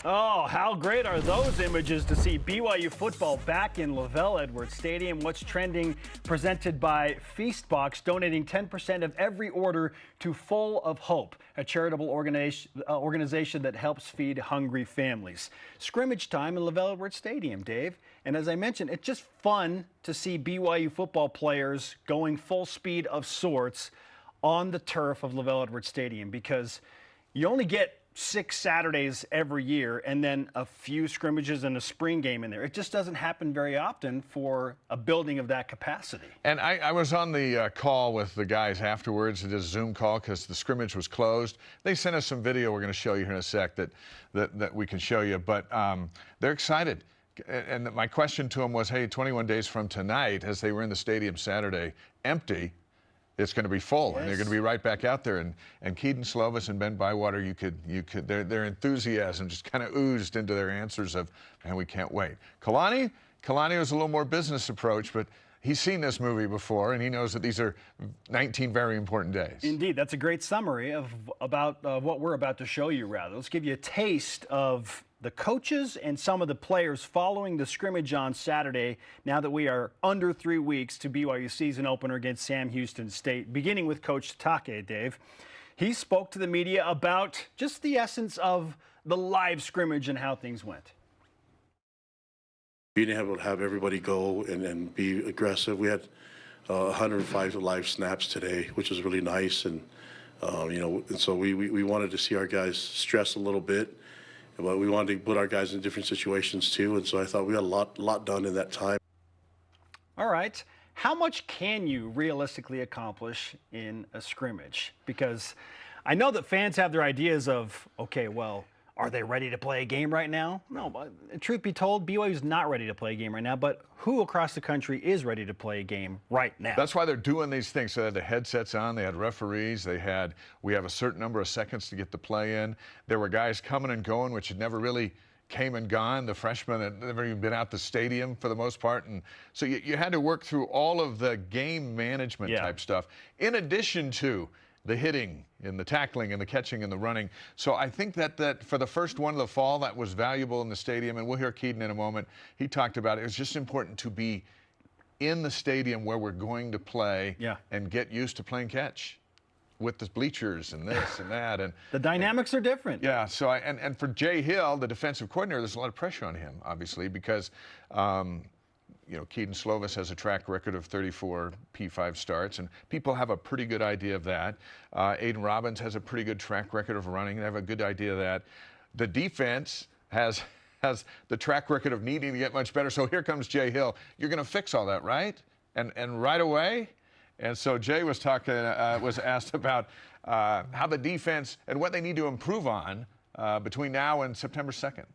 Oh, how great are those images to see BYU football back in Lavelle Edwards Stadium. What's trending, presented by Feastbox, donating 10% of every order to Full of Hope, a charitable organization that helps feed hungry families. Scrimmage time in Lavelle Edwards Stadium, Dave. And as I mentioned, it's just fun to see BYU football players going full speed of sorts on the turf of Lavelle Edwards Stadium, because you only get 6 Saturdays every year and then a few scrimmages and a spring game in there. It just doesn't happen very often for a building of that capacity. And I was on the call with the guys afterwards. It is a Zoom call because the scrimmage was closed. They sent us some video we're going to show you here in a sec that we can show you. But they're excited. And my question to them was, hey, 21 days from tonight, as they were in the stadium Saturday, empty, it's going to be full, and they're going to be right back out there. And Keaton Slovis and Ben Bywater, their enthusiasm just kind of oozed into their answers of, man, we can't wait. Kalani was a little more business approach, but he's seen this movie before, and he knows that these are 19 very important days. Indeed, that's a great summary about what we're about to show you, rather. Let's give you a taste of the coaches and some of the players following the scrimmage on Saturday, now that we are under 3 weeks to BYU season opener against Sam Houston State, beginning with Coach Take, Dave. He spoke to the media about just the essence of the live scrimmage and how things went. Being able to have everybody go and be aggressive. We had 105 live snaps today, which was really nice. And, and so we wanted to see our guys stress a little bit. But we wanted to put our guys in different situations too, and so I thought we got a lot done in that time. All right. How much can you realistically accomplish in a scrimmage? Because I know that fans have their ideas of, okay, well, are they ready to play a game right now? No, but truth be told, BYU's not ready to play a game right now, but who across the country is ready to play a game right now? That's why they're doing these things. So they had the headsets on, they had referees, we have a certain number of seconds to get the play in. There were guys coming and going, which had never really came and gone. The freshmen had never even been out the stadium for the most part. And so you had to work through all of the game management type stuff, in addition to the hitting and the tackling and the catching and the running. So I think that for the first one of the fall, that was valuable in the stadium. And we'll hear Keaton in a moment. He talked about it. It's just important to be in the stadium where we're going to play and get used to playing catch with the bleachers and this and that. And the dynamics are different. Yeah. So and for Jay Hill, the defensive coordinator, there's a lot of pressure on him, obviously, because Keaton Slovis has a track record of 34 P5 starts, and people have a pretty good idea of that. Aiden Robbins has a pretty good track record of running. They have a good idea of that. The defense has the track record of needing to get much better. So here comes Jay Hill. You're going to fix all that, right? And right away. And so Jay was asked about how the defense and what they need to improve on between now and September 2nd.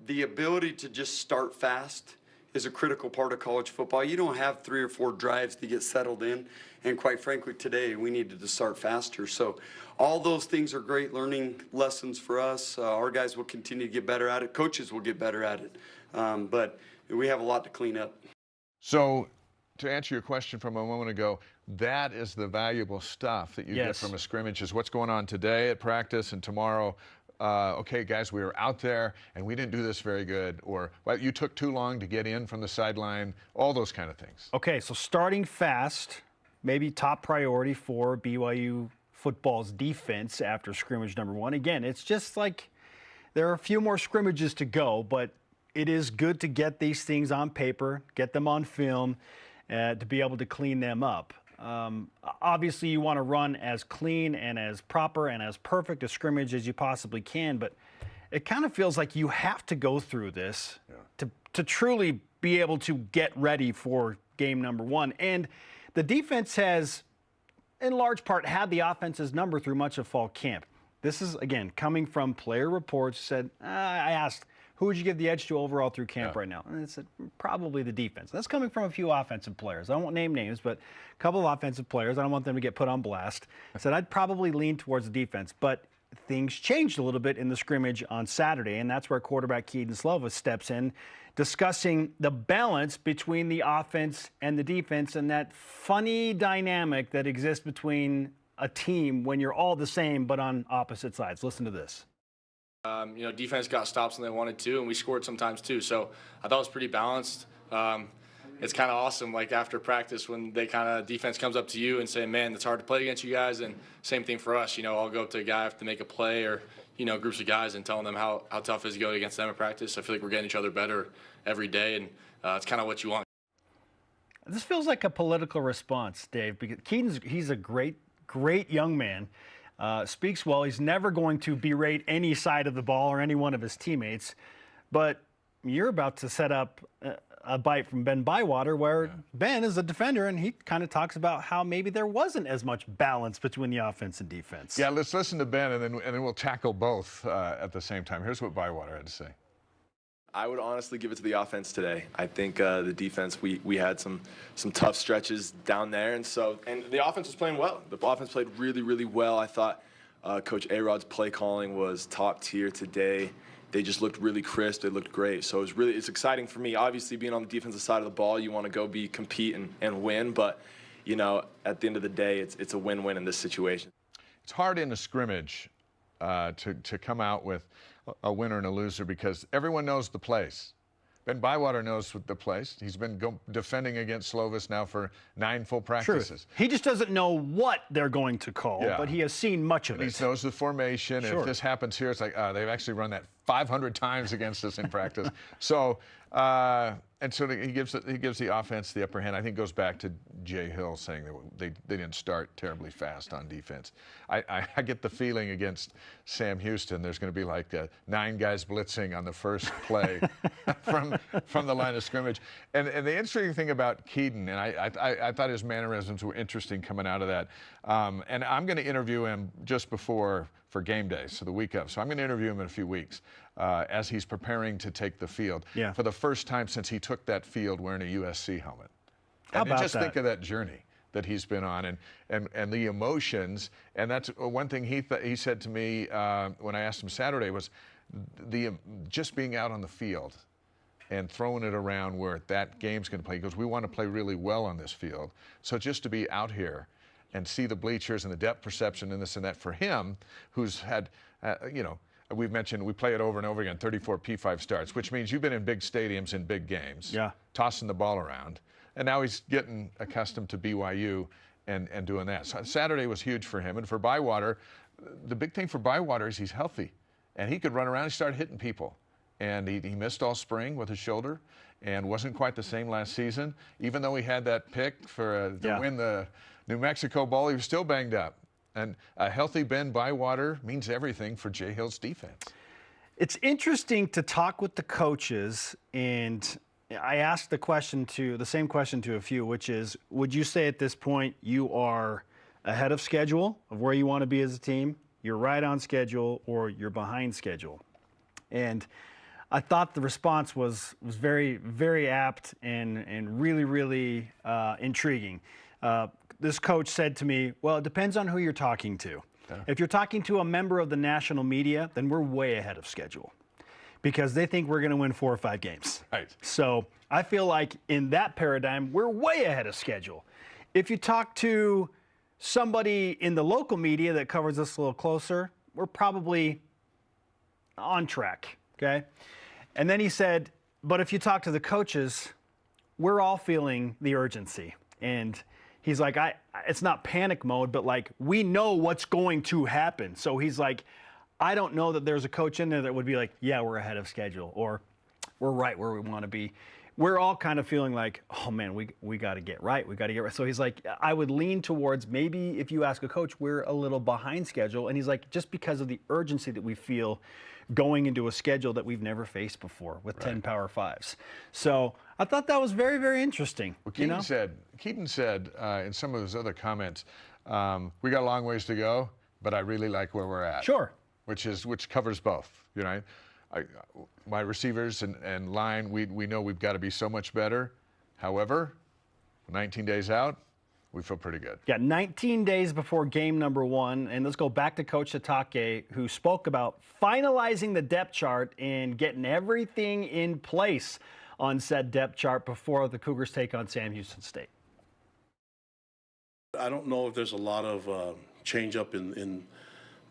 The ability to just start fast is a critical part of college football. You don't have 3 or 4 drives to get settled in. And quite frankly, today we needed to start faster. So all those things are great learning lessons for us. Our guys will continue to get better at it. Coaches will get better at it. But we have a lot to clean up. So to answer your question from a moment ago, that is the valuable stuff that you get from a scrimmage, is what's going on today at practice and tomorrow. Okay, guys, we were out there and we didn't do this very good, or well, you took too long to get in from the sideline, all those kind of things. Okay, so starting fast, maybe top priority for BYU football's defense after scrimmage number 1. Again, it's just like there are a few more scrimmages to go, but it is good to get these things on paper, get them on film, to be able to clean them up. Obviously, you want to run as clean and as proper and as perfect a scrimmage as you possibly can, but it kind of feels like you have to go through this to truly be able to get ready for game number 1. And the defense has, in large part, had the offense's number through much of fall camp. This is, again, coming from player reports. Said, I asked, who would you give the edge to overall through camp right now? And it's probably the defense. That's coming from a few offensive players. I won't name names, but a couple of offensive players. I don't want them to get put on blast. I said I'd probably lean towards the defense. But things changed a little bit in the scrimmage on Saturday, and that's where quarterback Keaton Slovis steps in, discussing the balance between the offense and the defense and that funny dynamic that exists between a team when you're all the same but on opposite sides. Listen to this. Defense got stops when they wanted to, and we scored sometimes too. So I thought it was pretty balanced. It's kind of awesome, like after practice when they defense comes up to you and say, man, it's hard to play against you guys. And same thing for us. I'll go up to a guy have to make a play or, groups of guys and telling them how tough it is to go against them in practice. I feel like we're getting each other better every day, and it's kind of what you want. This feels like a political response, Dave, because he's a great young man. Speaks well. He's never going to berate any side of the ball or any one of his teammates. But you're about to set up a bite from Ben Bywater where Ben is a defender, and he kind of talks about how maybe there wasn't as much balance between the offense and defense. Yeah, let's listen to Ben, and then we'll tackle both at the same time. Here's what Bywater had to say. I would honestly give it to the offense today. I think the defense, we had some tough stretches down there, and the offense was playing well. The offense played really, really well. I thought Coach A-Rod's play calling was top tier today. They just looked really crisp. They looked great. So it's exciting for me. Obviously, being on the defensive side of the ball, you want to go compete and win. But, at the end of the day, it's a win-win in this situation. It's hard in a scrimmage to come out with a winner and a loser because everyone knows the plays. Ben Bywater knows the place. He's been defending against Slovis now for 9 full practices. True. He just doesn't know what they're going to call, but he has seen much of it. He knows the formation. If this happens here, it's like, they've actually run that 500 times against us in practice. So he gives the offense the upper hand. I think it goes back to Jay Hill saying that they didn't start terribly fast on defense. I get the feeling against Sam Houston there's going to be like 9 guys blitzing on the first play from the line of scrimmage. And the interesting thing about Keaton, and I thought his mannerisms were interesting coming out of that. And I'm going to interview him just for game day, so the week of. So I'm going to interview him in a few weeks as he's preparing to take the field for the first time since he took that field wearing a USC helmet. How about just that? Think of that journey that he's been on and the emotions. And that's one thing he said to me when I asked him Saturday was just being out on the field and throwing it around where that game's going to play. He goes, we want to play really well on this field. So just to be out here and see the bleachers and the depth perception and this and that for him, who's had, we've mentioned we play it over and over again, 34 P5 starts, which means you've been in big stadiums in big games, tossing the ball around. And now he's getting accustomed to BYU and doing that. So Saturday was huge for him. And for Bywater, the big thing for Bywater is he's healthy. And he could run around and start hitting people. And he missed all spring with his shoulder and wasn't quite the same last season. Even though he had that pick to win the New Mexico Bowl, he was still banged up. And a healthy Ben Bywater means everything for Jay Hill's defense. It's interesting to talk with the coaches, and I asked the same question to a few, which is, would you say at this point you are ahead of schedule of where you want to be as a team, you're right on schedule, or you're behind schedule? And I thought the response was very, very apt and really, really intriguing. This coach said to me, well, it depends on who you're talking to. If you're talking to a member of the national media, then we're way ahead of schedule because they think we're going to win 4 or 5 games. Right. So I feel like in that paradigm, we're way ahead of schedule. If you talk to somebody in the local media that covers us a little closer, we're probably on track, okay? And then he said, but if you talk to the coaches, we're all feeling the urgency. And he's like, it's not panic mode, but like, we know what's going to happen. So he's like, I don't know that there's a coach in there that would be like, yeah, we're ahead of schedule, or we're right where we want to be. We're all kind of feeling like, oh man, we got to get right. We got to get right. So he's like, I would lean towards maybe if you ask a coach, we're a little behind schedule. And he's like, just because of the urgency that we feel going into a schedule that we've never faced before with 10 Power 5s. So I thought that was very, very interesting. Well, Keaton said in some of his other comments, we got a long ways to go, but I really like where we're at. Sure. Which covers both. My receivers and line, we know we've got to be so much better. However, 19 days out, we feel pretty good. Yeah, 19 days before game number 1. And let's go back to Coach Satake, who spoke about finalizing the depth chart and getting everything in place on said depth chart before the Cougars take on Sam Houston State. I don't know if there's a lot of change up in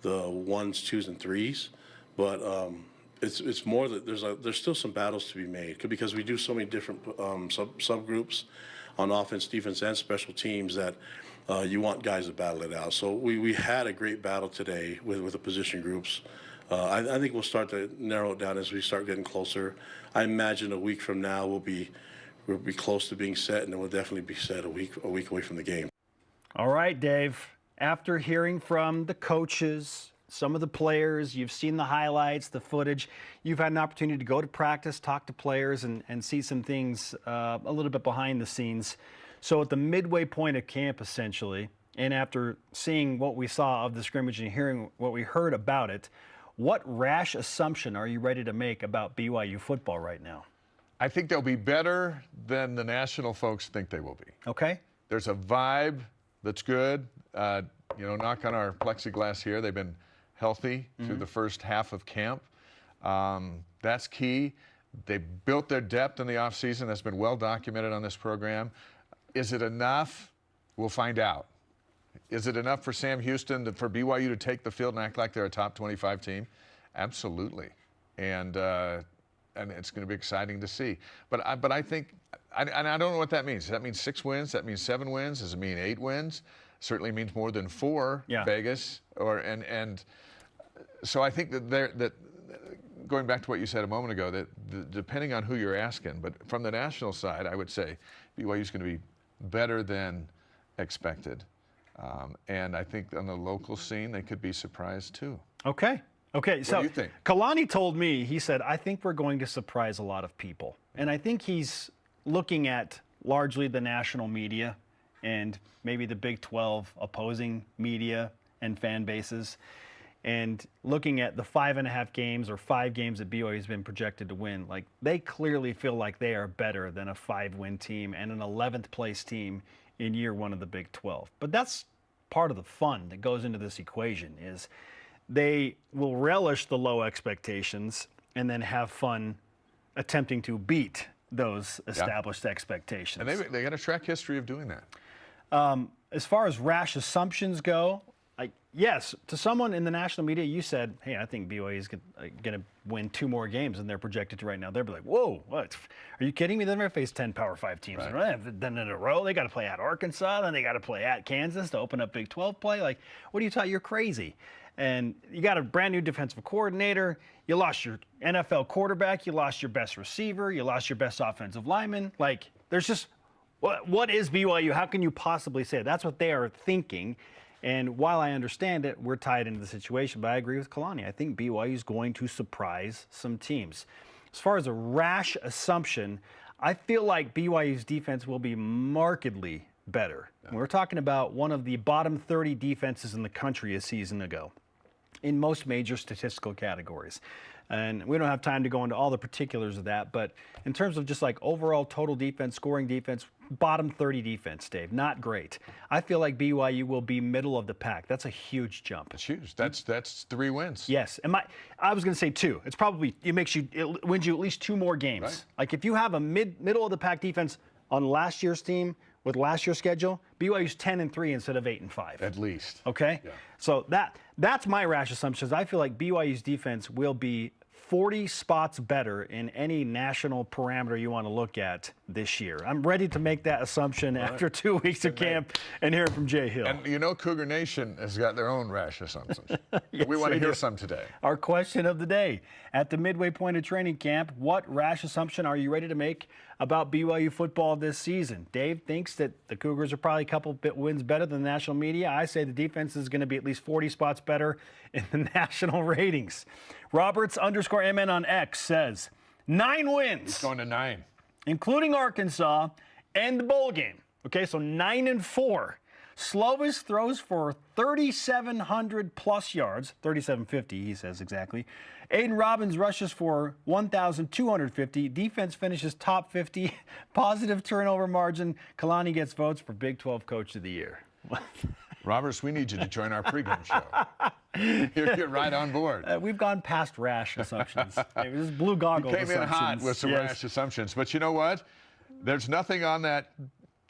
the 1s, 2s, and 3s, but it's more that there's still some battles to be made because we do so many different subgroups on offense, defense, and special teams that you want guys to battle it out. So we had a great battle today with the position groups. I think we'll start to narrow it down as we start getting closer. I imagine a week from now we'll be close to being set, and then we'll definitely be set a week away from the game. All right, Dave. After hearing from the coaches, some of the players, you've seen the highlights, the footage, you've had an opportunity to go to practice, talk to players, and see some things a little bit behind the scenes. So at the midway point of camp, essentially, and after seeing what we saw of the scrimmage and hearing what we heard about it, what rash assumption are you ready to make about BYU football right now? I think they'll be better than the national folks think they will be. Okay. There's a vibe that's good. Knock on our plexiglass here. They've been healthy through the first half of camp. That's key. They built their depth in the offseason. That's been well documented on this program. Is it enough? We'll find out. Is it enough for Sam Houston, for BYU to take the field and act like they're a top 25 team? Absolutely. And it's going to be exciting to see. But I think, and I don't know what that means. Does that mean 6 wins? Does that mean 7 wins? Does it mean 8 wins? Certainly means more than 4, Vegas. And so I think that going back to what you said a moment ago, that depending on who you're asking, but from the national side, I would say BYU is going to be better than expected. And I think on the local scene, they could be surprised too. Okay. So what do you think? Kalani told me, he said, I think we're going to surprise a lot of people. And I think he's looking at largely the national media and maybe the Big 12 opposing media and fan bases, and looking at the 5.5 games or 5 games that BYU has been projected to win. Like, they clearly feel like they are better than a 5-win team and an 11th place team in year 1 of the Big 12. But that's part of the fun that goes into this equation, is they will relish the low expectations and then have fun attempting to beat those established expectations. And they got a track history of doing that. As far as rash assumptions go, yes, to someone in the national media, you said, hey, I think BYU is going to win 2 more games than they're projected to right now. They'll be like, whoa, what? Are you kidding me? They're going to face 10 Power 5 teams in a row. They got to play at Arkansas, then they got to play at Kansas to open up Big 12 play. Like, what are you talking? You're crazy. And you got a brand new defensive coordinator. You lost your NFL quarterback. You lost your best receiver. You lost your best offensive lineman. Like, there's just, what is BYU? How can you possibly say it? That's what they are thinking. And while I understand it, we're tied into the situation. But I agree with Kalani. I think BYU is going to surprise some teams. As far as a rash assumption, I feel like BYU's defense will be markedly better. Yeah. We're talking about one of the bottom 30 defenses in the country a season ago in most major statistical categories. And we don't have time to go into all the particulars of that, but in terms of just like overall total defense, scoring defense, bottom 30 defense, Dave, not great. I feel like BYU will be middle of the pack. That's a huge jump. It's huge. That's 3 wins. Yes. And I was going to say 2. It's probably, it wins you at least 2 more games. Right. Like if you have a middle of the pack defense on last year's team with last year's schedule, BYU's 10-3 instead of 8-5. At least. Okay? Yeah. So that's my rash assumptions. I feel like BYU's defense will be 40 spots better in any national parameter you want to look at this year. I'm ready to make that assumption after 2 weeks of camp and hear it from Jay Hill. And Cougar Nation has got their own rash assumptions. Yes, we want to hear some today. Our question of the day. At the midway point of training camp, what rash assumption are you ready to make about BYU football this season? Dave thinks that the Cougars are probably a couple wins better than the national media. I say the defense is going to be at least 40 spots better in the national ratings. Roberts_MN on X says 9 wins. He's going to 9. Including Arkansas and the bowl game. Okay, so 9-4. Slovis throws for 3,700 plus yards, 3,750, he says exactly. Aiden Robbins rushes for 1,250. Defense finishes top 50. Positive turnover margin. Kalani gets votes for Big 12 Coach of the Year. Roberts, we need you to join our pregame show. You're right on board. We've gone past rash assumptions. It was blue goggles. Came in hot with some rash assumptions. But you know what? There's nothing on that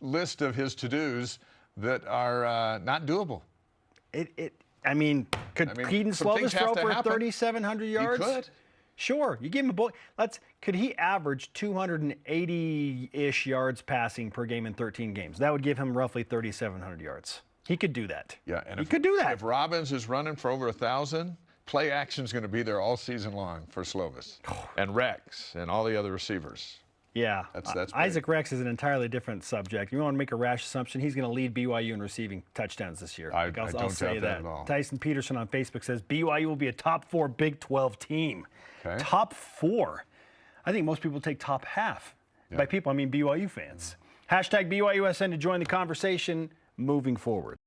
list of his to-dos that are not doable. I mean, could Keaton some Slovis things throw have to for happen. 3,700 yards? He could. Sure, you give him a ball. Could he average 280-ish yards passing per game in 13 games? That would give him roughly 3,700 yards. He could do that. Yeah, and he could do that. If Robbins is running for over 1,000, play action is going to be there all season long for Slovis and Rex and all the other receivers. Yeah, that's Isaac Rex is an entirely different subject. You want to make a rash assumption, he's going to lead BYU in receiving touchdowns this year. I don't say doubt that at all. Tyson Peterson on Facebook says BYU will be a top 4 Big 12 team. Okay. Top 4. I think most people take top half. Yeah. By people, I mean BYU fans. # BYUSN to join the conversation moving forward.